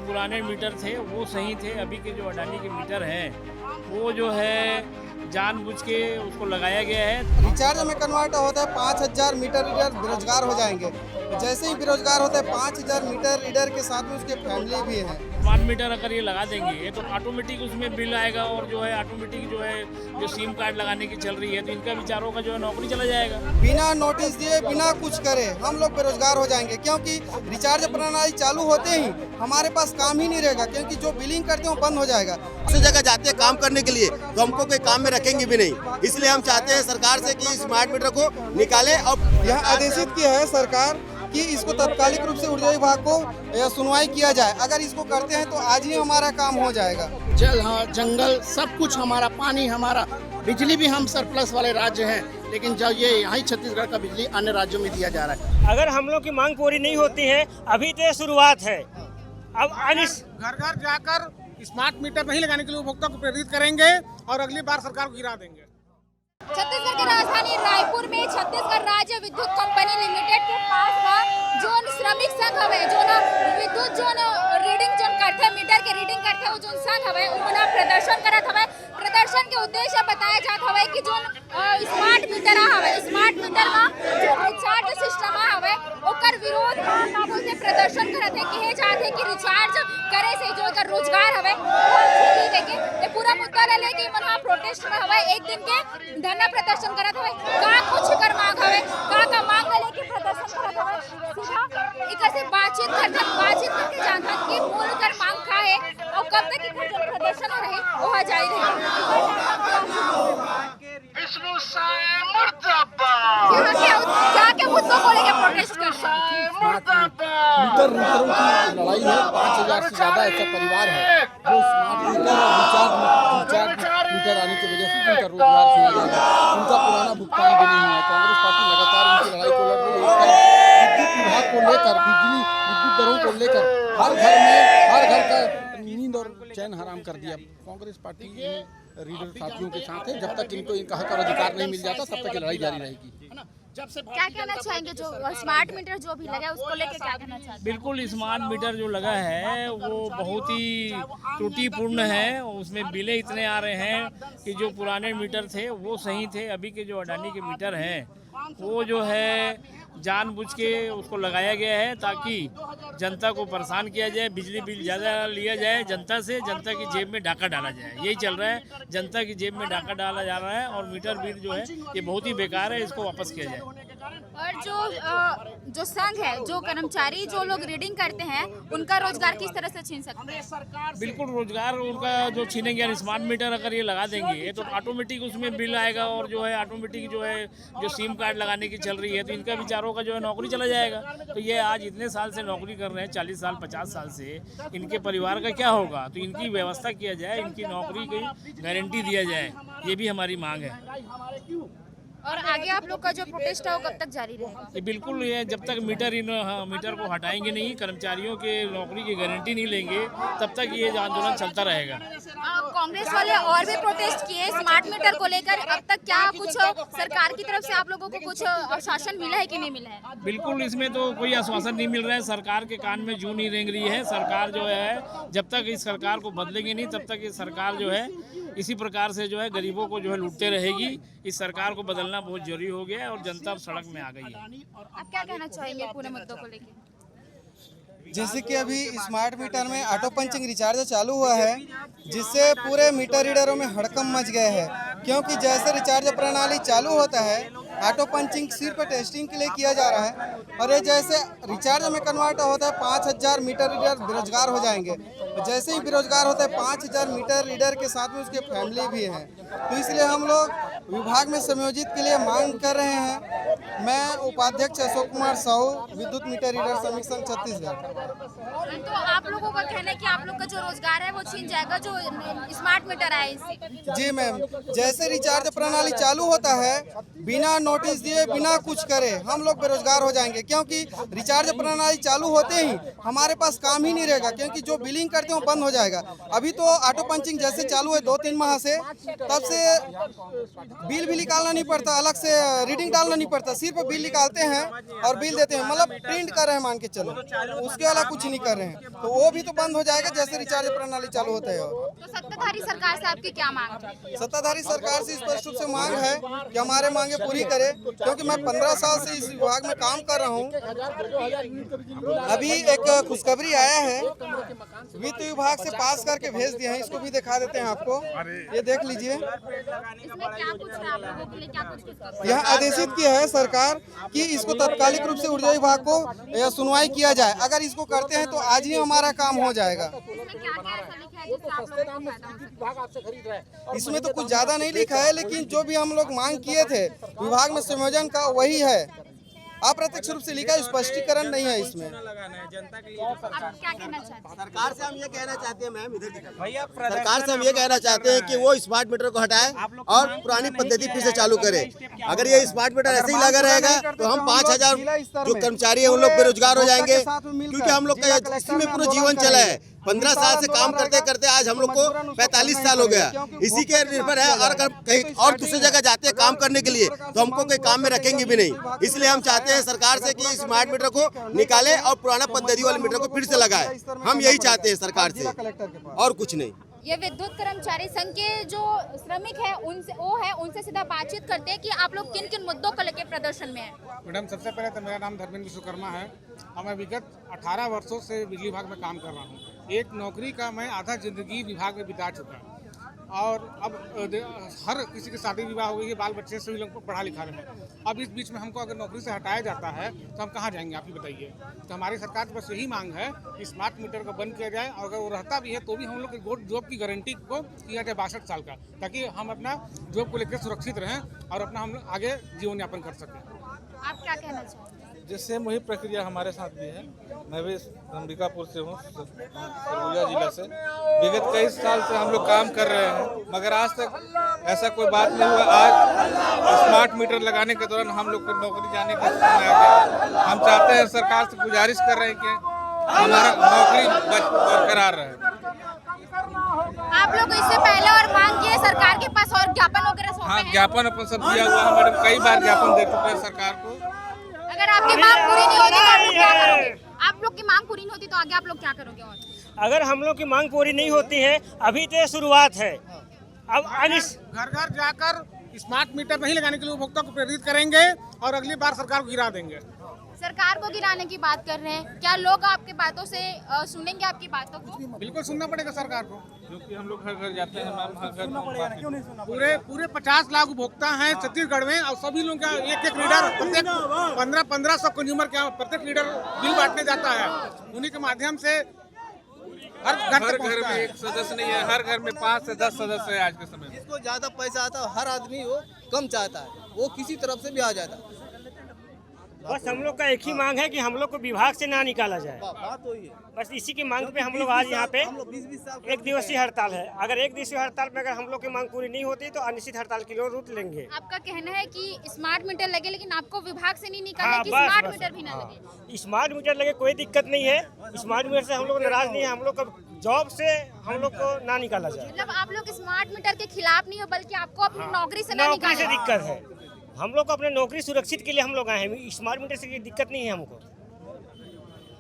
पुराने मीटर थे वो सही थे। अभी के जो अडानी के मीटर हैं वो जो है जानबूझ के उसको लगाया गया है। रिचार्ज में कन्वर्ट होता है 5000 मीटर रीडर बेरोजगार हो जाएंगे। जैसे ही बेरोजगार होते हैं 5000 मीटर रीडर के साथ में उसके फैमिली भी है। स्मार्ट मीटर अगर ये लगा देंगे तो ऑटोमेटिक उसमें बिल आएगा और जो है ऑटोमेटिक जो है जो सिम कार्ड लगाने की चल रही है तो इनका बेचारों का जो है नौकरी चला जाएगा। बिना नोटिस दिए बिना कुछ करे हम लोग बेरोजगार हो जाएंगे, क्योंकि रिचार्ज प्रणाली चालू होते ही हमारे पास काम ही नहीं रहेगा, क्योंकि जो बिलिंग करते हैं वो बंद हो जाएगा। दूसरी जगह जाते हैं काम करने के लिए तो हमको कोई काम में रखेंगे भी नहीं, इसलिए हम चाहते हैं सरकार से कि स्मार्ट मीटर को निकाले। और यहाँ आदेशित किया है सरकार कि इसको तत्कालिक रूप से ऊर्जा विभाग को सुनवाई किया जाए। अगर इसको करते हैं तो आज ही हमारा काम हो जाएगा। जल, हाँ, जंगल सब कुछ हमारा, पानी हमारा, बिजली भी हम सरप्लस वाले राज्य हैं, लेकिन जब ये यहाँ ही छत्तीसगढ़ का बिजली अन्य राज्यों में दिया जा रहा है। अगर हम लोग की मांग पूरी नहीं होती है, अभी तो शुरुआत है। अब घर घर जाकर स्मार्ट मीटर नहीं लगाने के लिए उपभोक्ता को प्रेरित करेंगे और अगली बार सरकार को गिरा देंगे। छत्तीसगढ़ की राजधानी रायपुर में छत्तीसगढ़ राज्य विद्युत कंपनी लिमिटेड के पास जो श्रमिक संघ हवे, जो ना विद्युत जो रीडिंग जो करते मीटर के रीडिंग करते वो जो संघ हवे उन्होंने प्रदर्शन करत हवे। प्रदर्शन के उद्देश्य बताया जात हवे कि जो स्मार्ट मीटर हवे, स्मार्ट मीटर में जो रिचार्ज सिस्टम हवे ओकर विरोध में बोलते प्रदर्शन करत है कि हे चाहते कि रिचार्ज करे से जो अगर रोजगार हवे वो छीनी देके ये पूरा मुद्दा ले लेके मनहा प्रोटेस्ट में हवे। एक दिन के धरना प्रदर्शन करत हवे, का कुछ कर मांग हवे, का मांग ले लेके प्रदर्शन करत हवे। सीधा एक से बातचीत करके जानता कि मूल कर मांग का है और कब तक इधर प्रदर्शन रहे वो जारी रहेगा। विष्णु साय मुर्दाबाद। क्या क्या मुद्दों को लेकर प्रोटेस्ट कर मीटरों की लड़ाई है। 5000 से ज्यादा ऐसा परिवार है जो स्मार्ट मीटर और रिचार्ज मीटर आने की वजह से उनका रोजगार छीना गया है, उनका पुराना भुगतान भी नहीं हुआ। कांग्रेस पार्टी लगातार उनकी लड़ाई को लड़ रही है। विद्युत विभाग को लेकर, विद्युत दरों को लेकर हर घर का नींद और चैन हराम कर दिया। कांग्रेस पार्टी रीडर साथियों के साथ है, जब तक इनको इनका हक और अधिकार नहीं मिल जाता तब तक ये लड़ाई जारी रहेगी। क्या कहना चाहेंगे जो स्मार्ट मीटर जो भी लगा उसको लेकर क्या कहना चाहते हैं? बिल्कुल स्मार्ट मीटर जो लगा है वो बहुत ही त्रुटिपूर्ण है। उसमें बिलें इतने आ रहे हैं कि जो पुराने मीटर थे वो सही थे। अभी के जो अडानी के मीटर हैं वो जो है जानबूझ के उसको लगाया गया है ताकि जनता को परेशान किया जाए, बिजली बिल ज़्यादा लिया जाए जनता से, जनता की जेब में डाका डाला जाए। यही चल रहा है, जनता की जेब में डाका डाला जा रहा है और मीटर बिल जो है ये बहुत ही बेकार है, इसको वापस किया जाए। और जो संघ है, जो कर्मचारी जो लोग रीडिंग करते हैं उनका रोजगार किस तरह से छीन सकते हैं? बिल्कुल रोजगार उनका जो छीनेंगे। स्मार्ट मीटर अगर ये लगा देंगे तो ऑटोमेटिक उसमें बिल आएगा और जो है ऑटोमेटिक जो है जो सिम कार्ड लगाने की चल रही है तो इनका बेचारों का जो है नौकरी चला जाएगा। तो ये आज इतने साल से नौकरी कर रहे हैं, 40 साल 50 साल से, इनके परिवार का क्या होगा? तो इनकी व्यवस्था किया जाए, इनकी नौकरी की गारंटी दिया जाए, ये भी हमारी मांग है। और आगे आप लोग का जो प्रोटेस्ट है वो कब तक जारी रहेगा? ये बिल्कुल ये जब तक मीटर को हटाएंगे नहीं, कर्मचारियों के नौकरी की गारंटी नहीं लेंगे तब तक ये आंदोलन चलता रहेगा। कांग्रेस वाले और भी प्रोटेस्ट किए स्मार्ट मीटर को लेकर। अब तक क्या कुछ सरकार की तरफ से आप लोगों को कुछ आश्वासन मिला है कि नहीं मिला है? बिल्कुल इसमें तो कोई आश्वासन नहीं मिल रहा है। सरकार के कान में जूं नहीं रेंग रही है। सरकार जो है जब तक इस सरकार को बदलेंगे नहीं तब तक ये सरकार जो है इसी प्रकार से जो है गरीबों को जो है लूटते रहेगी। इस सरकार को बदलना बहुत जरूरी हो गया है और जनता सड़क में आ गई है। आप क्या कहना चाहेंगे पूरे मुद्दों को लेकर? जैसे कि अभी स्मार्ट मीटर में ऑटो पंचिंग रिचार्ज चालू हुआ है, जिससे पूरे मीटर रीडरों में हड़कंप मच गए हैं, क्योंकि जैसे रिचार्ज प्रणाली चालू होता है ऑटो पंचिंग सिर्फ टेस्टिंग के लिए किया जा रहा है और ये जैसे रिचार्ज में कन्वर्ट होता है 5000 मीटर रीडर बेरोजगार हो जाएंगे। जैसे ही बेरोजगार होता है 5000 मीटर रीडर के साथ में उसके फैमिली भी है। तो इसलिए हम लोग विभाग में समयोजित के लिए मांग कर रहे हैं। मैं उपाध्यक्ष अशोक कुमार साहू, विद्युत मीटर रीडर श्रमिक संघ छत्तीसगढ़। तो आप लोगों का कहना है कि आप लोग का जो रोजगार है वो छीन जाएगा जो स्मार्ट मीटर आए इससे? जी मैम, जैसे रिचार्ज प्रणाली चालू होता है बिना नोटिस दिए बिना कुछ करे हम लोग बेरोजगार हो जाएंगे, क्योंकि रिचार्ज प्रणाली चालू होते ही हमारे पास काम ही नहीं रहेगा, क्योंकि जो बिलिंग करते हैं वो बंद हो जाएगा। अभी तो ऑटो पंचिंग जैसे चालू है 2-3 माह से, तब से बिल भी निकालना नहीं पड़ता, अलग से रीडिंग डालना नहीं पड़ता, सिर्फ बिल निकालते हैं और बिल देते हैं, मतलब प्रिंट कर रहे हैं मान के चलो, उसके वाला कुछ नहीं कर रहे हैं। रहे हैं, तो वो भी तो बंद हो जाएगा जैसे रिचार्ज प्रणाली चालू होता है। तो सत्ताधारी सरकार से आपकी क्या मांग है? सत्ताधारी सरकार से स्पष्ट रूप से मांग है कि हमारे मांगे पूरी करे, क्योंकि मैं 15 साल से इस विभाग में काम कर रहा हूँ। अभी एक खुशखबरी आया है, वित्त विभाग से पास करके भेज दिए हैं, इसको भी दिखा देते हैं आपको, ये देख लीजिए। इसमें क्या कुछ है, आप लोगों के लिए क्या कुछ यह आदेशित किया है सरकार कि इसको तात्कालिक रूप से ऊर्जा विभाग को सुनवाई किया जाए। अगर इसको करते हैं तो आज ही हमारा काम हो जाएगा। इसमें तो कुछ ज्यादा नहीं लिखा है, लेकिन जो भी हम लोग मांग किए थे विभाग में संयोजन का वही है। अप्रत्यक्ष रूप से लिखा, स्पष्टीकरण नहीं है इसमें। क्या कहना चाहते हैं? सरकार से हम ये कहना चाहते हैं मैम, इधर सरकार से हम ये कहना चाहते हैं कि वो स्मार्ट मीटर को हटाए और पुरानी पद्धति फिर से चालू करे। अगर ये स्मार्ट मीटर ऐसे ही लगा रहेगा तो हम 5000 जो कर्मचारी है उन लोग बेरोजगार हो जाएंगे, क्योंकि हम लोग का इसी में पूरा जीवन चला है। 15 साल से काम करते करते आज हम लोग को 45 साल हो गया, इसी के निर्भर है। और अगर कहीं और दूसरी जगह जाते हैं काम करने के लिए तो हमको कोई काम में रखेंगे भी नहीं। इसलिए हम चाहते हैं सरकार से कि स्मार्ट मीटर को निकाले और पुराना पद्धति वाले मीटर को फिर से लगाए। हम यही चाहते हैं सरकार से, और कुछ नहीं। ये विद्युत कर्मचारी संघ के जो श्रमिक है उनसे सीधा बातचीत करते हैं कि आप लोग किन किन मुद्दों को लेकर प्रदर्शन में हैं। मैडम, सबसे पहले तो मेरा नाम धर्मेंद्र विश्वकर्मा है और मैं विगत 18 वर्षों से बिजली विभाग में काम कर रहा हूँ। एक नौकरी का मैं आधा जिंदगी विभाग में बिता चुका हूँ और अब हर किसी की शादी विवाह हो गई है, बाल बच्चे सभी लोग पढ़ा लिखा रहे हैं। अब इस बीच में हमको अगर नौकरी से हटाया जाता है तो हम कहाँ जाएंगे, आप ही बताइए। तो हमारी सरकार से बस यही मांग है कि स्मार्ट मीटर को बंद किया जाए, और अगर वो रहता भी है तो भी हम लोग की जॉब की गारंटी को किया जाए 62 साल का, ताकि हम अपना जॉब को लेकर सुरक्षित रहें और अपना हम आगे जीवन यापन कर सकें। आप क्या कहना चाहते हैं? जिससे वही प्रक्रिया हमारे साथ भी है। मैं भी अंबिकापुर से हूँ, सरगुजा जिला से। विगत कई साल से हम लोग काम कर रहे हैं, मगर आज तक ऐसा कोई बात नहीं हुआ। आज स्मार्ट मीटर लगाने के दौरान हम लोग को नौकरी जाने का समय आ गया। हम चाहते हैं, सरकार से गुजारिश कर रहे हैं कि हमारा नौकरी बरकरार रहे। आप लोग इससे पहले और मांग किए सरकार के पास और ज्ञापन वगैरह सौंपे हैं? ज्ञापन अपन सब दिया हुआ है मैडम, कई बार ज्ञापन दे चुके हैं सरकार को। अगर आपकी मांग पूरी नहीं होती तो आप लोग क्या करोगे? आप लोग की मांग पूरी नहीं होती तो आगे आप लोग क्या करोगे? और अगर हम लोग की मांग पूरी नहीं होती है, अभी तो शुरुआत है। अब घर घर जाकर स्मार्ट मीटर नहीं लगाने के लिए उपभोक्ता को प्रेरित करेंगे और अगली बार सरकार को गिरा देंगे। सरकार को गिराने की बात कर रहे हैं, क्या लोग आपकी बातों से सुनेंगे आपकी बातों को? बिल्कुल सुनना पड़ेगा सरकार को, क्योंकि हम लोग हर घर जाते हैं मैम, हर घर पूरे 50 लाख उपभोक्ता हैं छत्तीसगढ़ में और सभी लोगों का एक रीडर प्रत्येक 1500 कंज्यूमर के प्रत्येक रीडर बिल बांटने जाता है। उन्हीं के माध्यम से हर घर में एक सदस्य नहीं है, हर घर में 5 से 10 सदस्य है आज के समय में। जिसको ज्यादा पैसा आता है हर आदमी वो कम चाहता है, वो किसी तरफ से भी आ जाता है। बस हम लोग का एक ही मांग है कि हम लोग को विभाग से ना निकाला जाए। बस इसी की मांग पे हम लोग आज यहाँ पे एक दिवसीय हड़ताल है। अगर एक दिवसीय हड़ताल में अगर हम लोग की मांग पूरी नहीं होती तो अनिश्चित हड़ताल की रूट लेंगे। आपका कहना है कि स्मार्ट मीटर लगे लेकिन आपको विभाग से नहीं निकाले, कि स्मार्ट मीटर भी ना लगे? स्मार्ट मीटर लगे कोई दिक्कत नहीं है, स्मार्ट मीटर से हम लोग नाराज नहीं है। हम लोग का जॉब से हम लोग को ना निकाला जाए। मतलब आप लोग स्मार्ट मीटर के खिलाफ नहीं हो, बल्कि आपको अपनी नौकरी से ना नौकरी से निकाले। दिक्कत है, हम लोग को अपने नौकरी सुरक्षित के लिए हम लोग आए हैं। स्मार्ट मीटर से दिक्कत नहीं है हमको।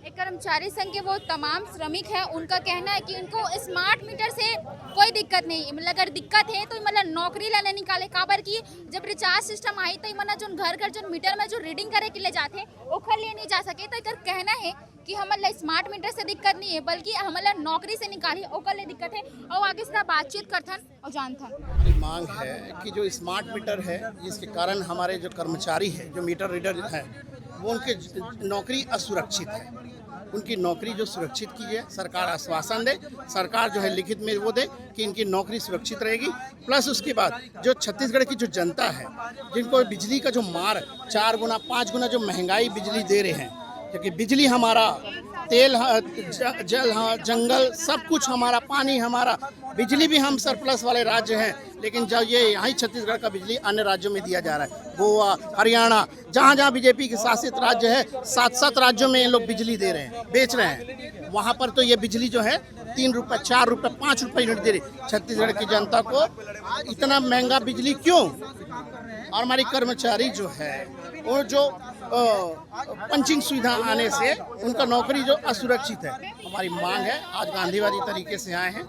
एक कर्मचारी संघ के वो तमाम श्रमिक हैं, उनका कहना है कि उनको स्मार्ट मीटर से कोई दिक्कत नहीं, मतलब अगर दिक्कत है तो मतलब नौकरी लेने निकाले। काबर की जब रिचार्ज सिस्टम आई तो मतलब जो घर घर जो मीटर में जो रीडिंग करे के लिए जाते ओखर लिए नहीं जा सके। तो एक कहना है कि हमारे स्मार्ट मीटर से दिक्कत नहीं है, बल्कि हमारे नौकरी से निकाली ओकर लिए दिक्कत है। और आगे से बातचीत करथन और जानथन। मांग है कि जो स्मार्ट मीटर है जिसके कारण हमारे जो कर्मचारी है, जो मीटर रीडर है, वो उनके नौकरी असुरक्षित है। उनकी नौकरी जो सुरक्षित की है, सरकार आश्वासन दे, सरकार जो है लिखित में वो दे कि इनकी नौकरी सुरक्षित रहेगी। प्लस उसके बाद जो छत्तीसगढ़ की जो जनता है, जिनको बिजली का जो मार 4 गुना 5 गुना जो महंगाई बिजली दे रहे हैं, क्योंकि बिजली हमारा, तेल, जल, जंगल, सब कुछ हमारा, पानी हमारा, बिजली भी हम सरप्लस वाले राज्य हैं। लेकिन जब ये यहाँ छत्तीसगढ़ का बिजली अन्य राज्यों में दिया जा रहा है, गोवा, हरियाणा, जहाँ जहाँ बीजेपी के शासित राज्य है, 7-7 राज्यों में ये लोग बिजली दे रहे हैं, बेच रहे हैं। वहाँ पर तो ये बिजली जो है 3 रुपए 4 रुपए 5 रुपए यूनिट दे रही। छत्तीसगढ़ की जनता को इतना महंगा बिजली क्यों? और हमारी कर्मचारी जो है वो जो पंचिंग सुविधा आने से उनका नौकरी जो असुरक्षित है। हमारी मांग है, आज गांधीवादी तरीके से आए हैं,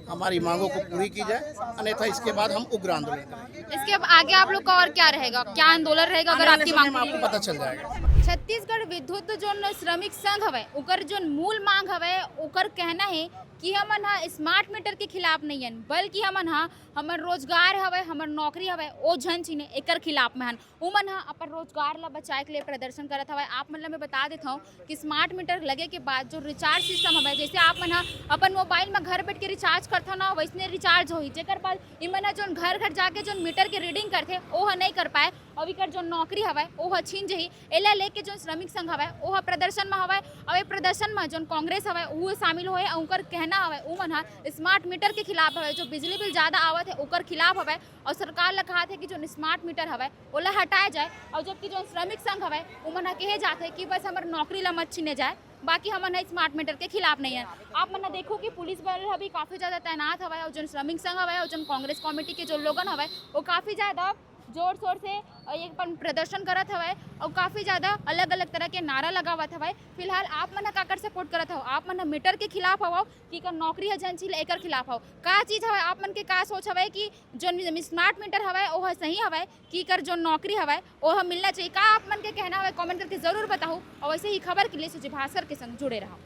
हमारी मांगों को पूरी की जाए, अन्यथा इसके बाद हम उग्र आंदोलन करेंगे। इसके आगे आप लोग का और क्या रहेगा, क्या आंदोलन रहेगा अगर आपकी मांग आपको पता चल जाएगा। छत्तीसगढ़ विद्युत जो श्रमिक संघ हवे ओकर जो मूल मांग हवे ओकर कहना है कि हमन हा स्मार्ट मीटर के खिलाफ नहीं हन, बल्कि हमन हा हमर रोजगार हवे, हमर नौकरी हवे ओ झन छीने एकर खिलाफ में हन। उमन हा अपन रोजगार ला बचाए के लिए प्रदर्शन करत हवे। आप मन ला मैं बता देता हूँ कि स्मार्ट मीटर लगे के बाद जो रिचार्ज सिस्टम हवे, जैसे आप मन हा अपन मोबाइल में घर बैठ के रिचार्ज करता ना वैसने रिचार्ज होई, जेकर बाद इमन हा जो घर घर जाके जो मीटर के रीडिंग करथे ओह नहीं कर पाए और इकर जो नौकरी हवे ओह छीन जही। एला लेके जो श्रमिक संघ हवे ओह प्रदर्शन में हवे और ये प्रदर्शन में जो कांग्रेस हवे वो शामिल होए और उनकर कहना हवे उमन हा स्मार्ट मीटर के खिलाफ हवे, जो बिजली बिल ज़्यादा आवत है ओकर खिलाफ हवे और सरकार ला कहा थे कि जो स्मार्ट मीटर हवे ओला हटाया जाए। और जबकि जो श्रमिक संघ हवे उमन हा कहे जाते कि बस हमारे नौकरी ला मत छीने जाए, बाकी हमन है स्मार्ट मीटर के खिलाफ नहीं है। आप मन देखो कि पुलिस बल भी काफ़ी ज़्यादा तैनात हवे और जो श्रमिक संघ हवे और जो कांग्रेस कमेटी के जो लोगन हवे वो काफ़ी ज़्यादा जोर शोर से एक प्रदर्शन करत हवे और काफ़ी ज़्यादा अलग अलग तरह के नारा लगावत हवे। फिलहाल आप मन का कर सपोर्ट करत हो, आप मन मीटर के खिलाफ हो कि कर नौकरी है जनशील एकर खिलाफ हो, का चीज़ हवे आप मन के का सोच हवे कि जो स्मार्ट मीटर हवे वह सही हवे कि कर जो नौकरी हवे वह मिलना चाहिए? का आप मन के कहना हवे कमेंट करके ज़रूर बताओ और वैसे ही खबर के लिए सुजी भास्कर के संग जुड़े रहो।